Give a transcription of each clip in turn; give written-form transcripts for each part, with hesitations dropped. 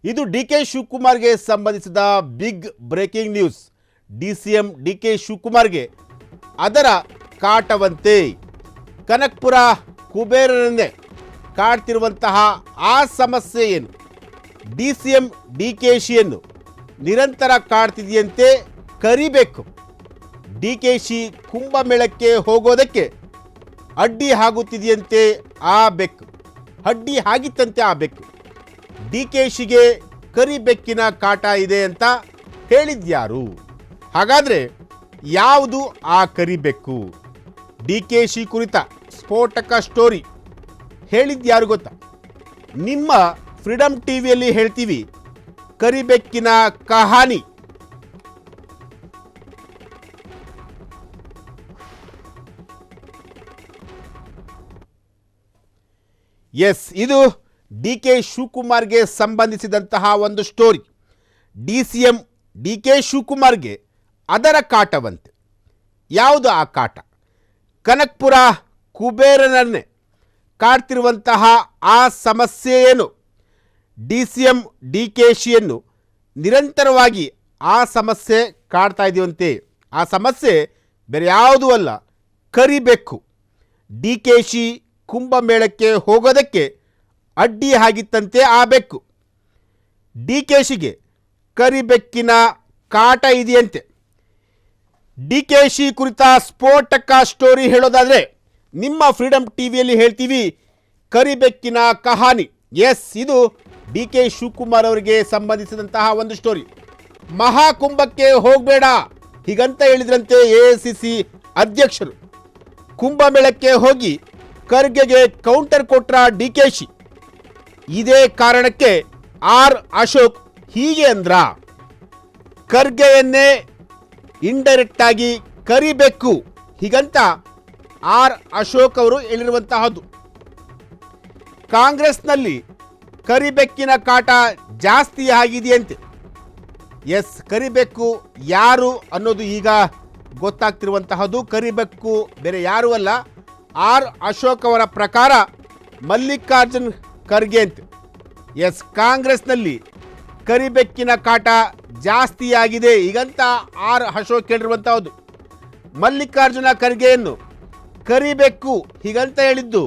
ಇದು ಡಿಕೆ ಶಿವಕುಮಾರ್ಗೆ ಸಂಬಂಧಿಸಿದ big breaking news. DCM DK ಶಿವಕುಮಾರ್ಗೆ ಅದರ ಕಾಟವಂತೆ ಕನಕಪುರ ಕುಬೇರನನ್ನೇ ಕಾಡ್ತಿರುವಂತಹ ಆ ಸಮಸ್ಯೆ ಏನು? ಡಿಸಿಎಂ ಡಿಕೆಶಿಯನ್ನು ನಿರಂತರ ಕಾಡ್ತಿದೆಯಂತೆ. ಕರಿಬೇಕು ಡಿಕೆಶಿ ಕುಂಭಮೇಳಕ್ಕೆ ಹೋಗೋದಕ್ಕೆ ಅಡ್ಡಿ ಆಗುತ್ತಿದೆಯಂತೆ. ಆ ಬೆಕ್ಕು ಅಡ್ಡಿ ಆಗಿತ್ತಂತೆ. ಆ ಬೆಕ್ಕು ಡಿಕೆಶಿಗೆ ಕರಿಬೆಕ್ಕಿನ ಕಾಟ ಇದೆ ಅಂತ ಹೇಳಿದ್ಯಾರು? ಹಾಗಾದರೆ ಯಾವುದು ಆ ಕರಿಬೆಕ್ಕು? ಡಿಕೆಶಿ ಕುರಿತ ಸ್ಫೋಟಕ ಸ್ಟೋರಿ ಹೇಳಿದ್ಯಾರು ಗೊತ್ತಾ? ನಿಮ್ಮ ಫ್ರೀಡಮ್ ಟಿವಿಯಲ್ಲಿ ಹೇಳ್ತೀವಿ ಕರಿಬೆಕ್ಕಿನ ಕಹಾನಿ. ಎಸ್, ಇದು ಡಿಕೆ ಶಿವಕುಮಾರ್ಗೆ ಸಂಬಂಧಿಸಿದಂತಹ ಒಂದು ಸ್ಟೋರಿ. ಡಿಸಿಎಂ ಡಿಕೆ ಶಿವಕುಮಾರ್ಗೆ ಅದರ ಕಾಟವಂತೆ. ಯಾವುದು ಆ ಕಾಟ? ಕನಕಪುರ ಕುಬೇರನನ್ನೇ ಕಾಡ್ತಿರುವಂತಹ ಆ ಸಮಸ್ಯೆ ಏನು? ಡಿಸಿಎಂ ಡಿಕೆಶಿಯನ್ನು ನಿರಂತರವಾಗಿ ಆ ಸಮಸ್ಯೆ ಕಾಡ್ತಾ ಇದೆಯಂತೆ. ಆ ಸಮಸ್ಯೆ ಬೇರೆ ಯಾವುದೂ ಅಲ್ಲ, ಕರಿಬೆಕ್ಕು. ಡಿಕೆಶಿ ಕುಂಭಮೇಳಕ್ಕೆ ಹೋಗೋದಕ್ಕೆ ಅಡ್ಡಿ ಆಗಿತ್ತಂತೆ ಆ ಬೆಕ್ಕು. ಡಿಕೆಶಿಗೆ ಕರಿಬೆಕ್ಕಿನ ಕಾಟ ಇದೆಯಂತೆ. ಡಿಕೆಶಿ ಕುರಿತ ಸ್ಫೋಟಕ ಸ್ಟೋರಿ ಹೇಳೋದಾದರೆ ನಿಮ್ಮ ಫ್ರೀಡಮ್ ಟಿವಿಯಲ್ಲಿ ಹೇಳ್ತೀವಿ ಕರಿಬೆಕ್ಕಿನ ಕಹಾನಿ. ಎಸ್, ಇದು ಡಿಕೆ ಶಿವಕುಮಾರ್ ಅವರಿಗೆ ಸಂಬಂಧಿಸಿದಂತಹ ಒಂದು ಸ್ಟೋರಿ. ಮಹಾಕುಂಭಕ್ಕೆ ಹೋಗಬೇಡ ಹೀಗಂತ ಹೇಳಿದ್ರಂತೆ ಎಐಸಿಸಿ ಅಧ್ಯಕ್ಷರು. ಕುಂಭಮೇಳಕ್ಕೆ ಹೋಗಿ ಖರ್ಗೆಗೆ ಕೌಂಟರ್ ಕೊಟ್ರ ಡಿಕೆಶಿ. ಇದೇ ಕಾರಣಕ್ಕೆ ಆರ್ ಅಶೋಕ್ ಹೀಗೆ ಅಂದ್ರ, ಖರ್ಗೆಯನ್ನೇ ಇಂಡೈರೆಕ್ಟ್ ಆಗಿ ಕರಿಬೇಕು ಹೀಗಂತ ಆರ್ ಅಶೋಕ್ ಅವರು ಹೇಳಿರುವಂತಹದ್ದು. ಕಾಂಗ್ರೆಸ್ನಲ್ಲಿ ಕರಿಬೆಕ್ಕಿನ ಕಾಟ ಜಾಸ್ತಿ ಆಗಿದೆಯಂತೆ. ಎಸ್, ಕರಿಬೆಕ್ಕು ಯಾರು ಅನ್ನೋದು ಈಗ ಗೊತ್ತಾಗ್ತಿರುವಂತಹದ್ದು. ಕರಿಬೆಕ್ಕು ಬೇರೆ ಯಾರೂ ಅಲ್ಲ, ಆರ್ ಅಶೋಕ್ ಅವರ ಪ್ರಕಾರ ಮಲ್ಲಿಕಾರ್ಜುನ್ ಖರ್ಗೆ ಅಂತ. ಎಸ್, ಕಾಂಗ್ರೆಸ್ನಲ್ಲಿ ಕರಿಬೆಕ್ಕಿನ ಕಾಟ ಜಾಸ್ತಿ ಆಗಿದೆ ಹೀಗಂತ ಆರ್ ಅಶೋಕ್ ಹೇಳಿರುವಂತಹದ್ದು. ಮಲ್ಲಿಕಾರ್ಜುನ ಖರ್ಗೆಯನ್ನು ಕರಿಬೆಕ್ಕು ಹೀಗಂತ ಹೇಳಿದ್ದು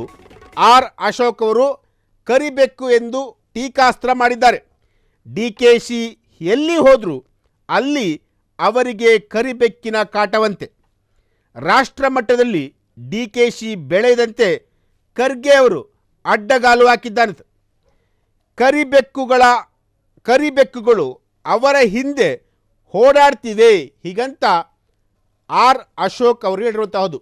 ಆರ್ ಅಶೋಕ್ ಅವರು ಕರಿಬೆಕ್ಕು ಎಂದು ಟೀಕಾಸ್ತ್ರ ಮಾಡಿದ್ದಾರೆ. ಡಿಕೆಶಿ ಎಲ್ಲಿ ಹೋದರೂ ಅಲ್ಲಿ ಅವರಿಗೆ ಕರಿಬೆಕ್ಕಿನ ಕಾಟವಂತೆ. ರಾಷ್ಟ್ರ ಮಟ್ಟದಲ್ಲಿ ಡಿಕೆಶಿ ಬೆಳೆದಂತೆ ಖರ್ಗೆ ಅವರು ಅಡ್ಡಗಾಲು ಹಾಕಿದ್ದಾನಂತೆ. ಕರಿಬೆಕ್ಕುಗಳು ಅವರ ಹಿಂದೆ ಓಡಾಡ್ತಿವೆ ಹೀಗಂತ ಆರ್ ಅಶೋಕ್ ಅವರು ಹೇಳಿರುವಂತಹದ್ದು.